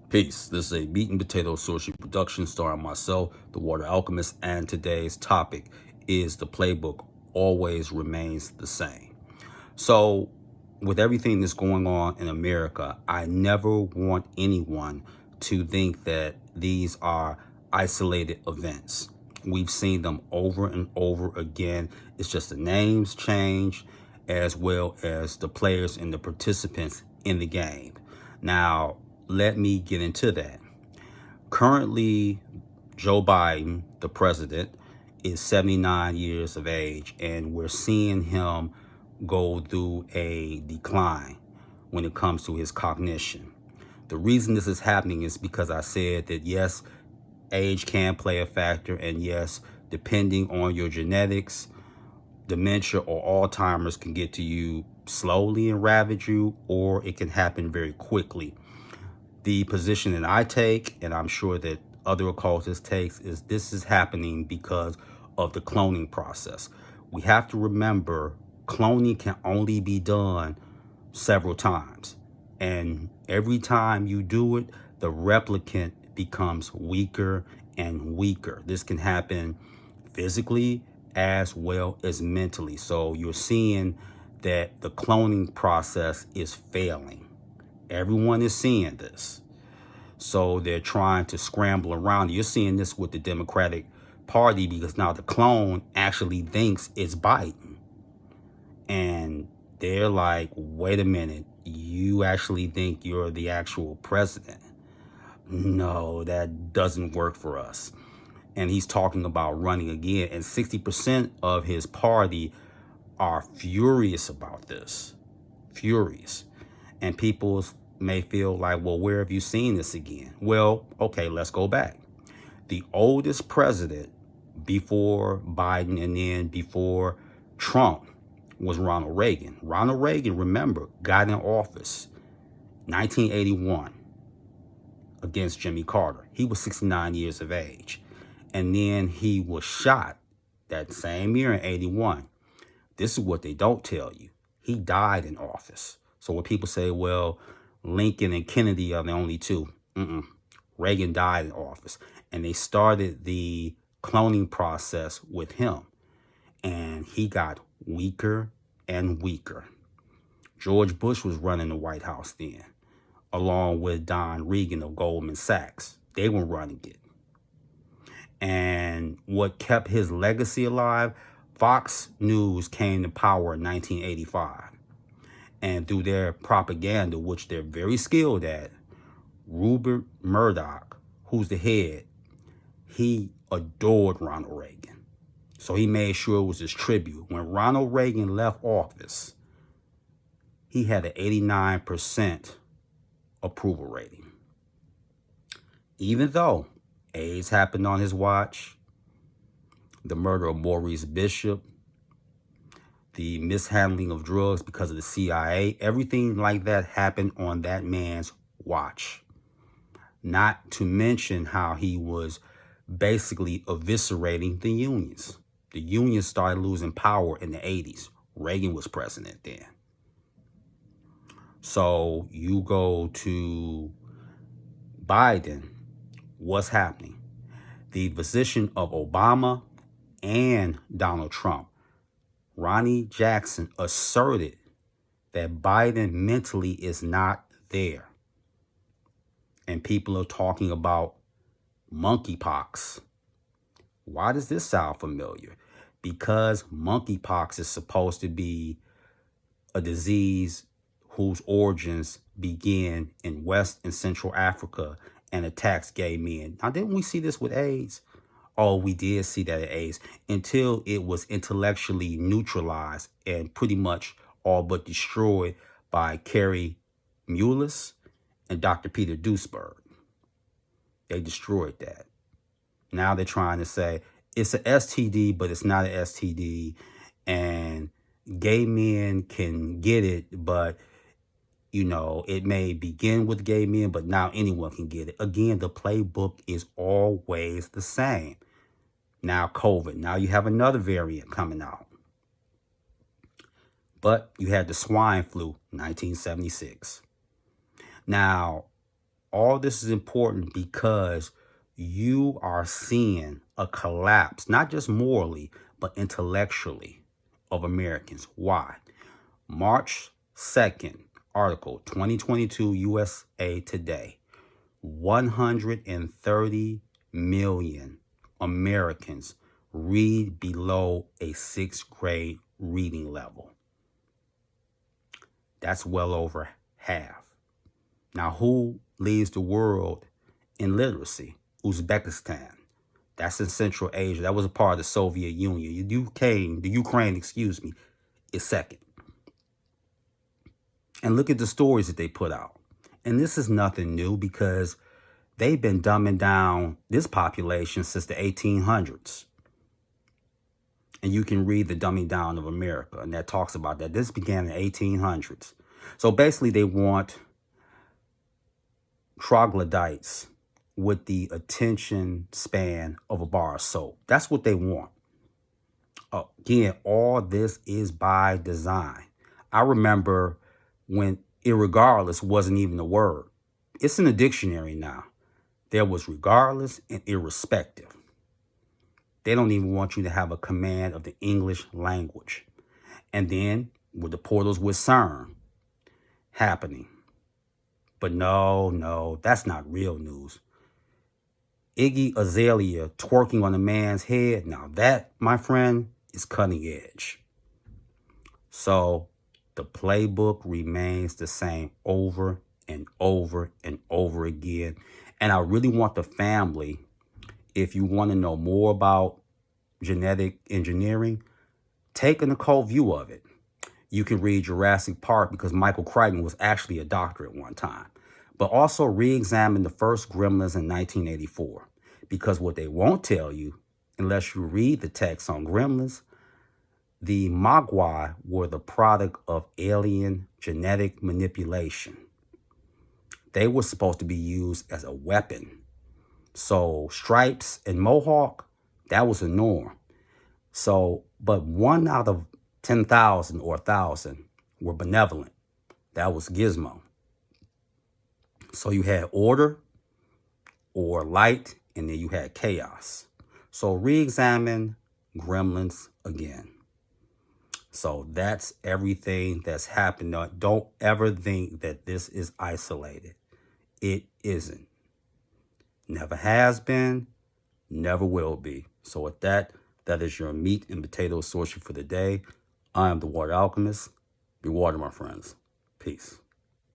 Peace. This is a meat and potato sushi production starring myself, the Water Alchemist, and today's topic is the playbook always remains the same. So, with everything that's going on in America, I never want anyone to think that these are isolated events. We've seen them over and over again. It's just the names change as well as the players and the participants in the game. Now, let me get into that. Currently, Joe Biden, the president, is 79 years of age, and we're seeing him go through a decline when it comes to his cognition. The reason this is happening is because I said that yes, age can play a factor, and yes, depending on your genetics, dementia or Alzheimer's can get to you slowly and ravage you, or it can happen very quickly. The position that I take, and I'm sure that other occultists takes, is this is happening because of the cloning process. We have to remember cloning can only be done several times. And every time you do it, the replicant becomes weaker and weaker. This can happen physically as well as mentally. So you're seeing that the cloning process is failing. Everyone is seeing this. So they're trying to scramble around. You're seeing this with the Democratic Party because now the clone actually thinks it's Biden. And they're like, wait a minute, you actually think you're the actual president? No, that doesn't work for us. And he's talking about running again. And 60% of his party are furious about this. Furious. And people may feel like, well, where have you seen this again? Well, okay, let's go back. The oldest president before Biden and then before Trump was Ronald Reagan. Ronald Reagan, remember, got in office 1981 against Jimmy Carter. He was 69 years of age. And then he was shot that same year in 81. This is what they don't tell you. He died in office. So when people say, well, Lincoln and Kennedy are the only two. Reagan died in office. And they started the cloning process with him. And he got weaker and weaker. George Bush was running the White House then, along with Don Regan of Goldman Sachs. They were running it. And what kept his legacy alive, Fox News came to power in 1985. And through their propaganda, which they're very skilled at, Rupert Murdoch, who's the head, he adored Ronald Reagan. So he made sure it was his tribute. When Ronald Reagan left office, he had an 89% approval rating. Even though AIDS happened on his watch, the murder of Maurice Bishop, the mishandling of drugs because of the CIA, everything like that happened on that man's watch. Not to mention how he was basically eviscerating the unions. The unions started losing power in the 80s. Reagan was president then. So you go to Biden, what's happening? The position of Obama and Donald Trump. Ronnie Jackson asserted that Biden mentally is not there. And people are talking about monkeypox. Why does this sound familiar? Because monkeypox is supposed to be a disease whose origins begin in West and Central Africa and attacks gay men. Now, didn't we see this with AIDS? Oh, we did see that at AIDS until it was intellectually neutralized and pretty much all but destroyed by Carrie Mullis and Dr. Peter Duesberg. They destroyed that. Now they're trying to say it's an STD, but it's not an STD. And gay men can get it, but, you know, it may begin with gay men, but now anyone can get it. Again, the playbook is always the same. Now COVID. Now you have another variant coming out. But you had the swine flu, 1976. Now, all this is important because you are seeing a collapse, not just morally, but intellectually, of Americans. Why? March 2nd, article 2022 USA Today. 130 million Americans read below a 6th grade reading level. That's well over half. Now, who leads the world in literacy? Uzbekistan. That's in Central Asia. That was a part of the Soviet Union. The Ukraine, is second. And look at the stories that they put out. And this is nothing new because they've been dumbing down this population since the 1800s. And you can read The Dumbing Down of America, and that talks about that. This began in the 1800s. So basically, they want troglodytes with the attention span of a bar of soap. That's what they want. Again, all this is by design. I remember when irregardless wasn't even a word. It's in the dictionary now. There was regardless and irrespective. They don't even want you to have a command of the English language. And then with the portals with CERN happening. But no, that's not real news. Iggy Azalea twerking on a man's head. Now that, my friend, is cutting edge. So the playbook remains the same over and over and over again. And I really want the family, if you want to know more about genetic engineering, take an occult view of it. You can read Jurassic Park because Michael Crichton was actually a doctor at one time. But also re-examine the first Gremlins in 1984. Because what they won't tell you, unless you read the text on Gremlins, the Mogwai were the product of alien genetic manipulation. They were supposed to be used as a weapon. So stripes and mohawk, that was the norm. So, but 1 out of 10,000 or 1,000 were benevolent. That was Gizmo. So you had order or light, and then you had chaos. So re-examine Gremlins again. So that's everything that's happened. Don't ever think that this is isolated. It isn't. Never has been, never will be. So with that, that is your meat and potato sorcery for the day. I am the Water Alchemist. Be water, my friends. Peace.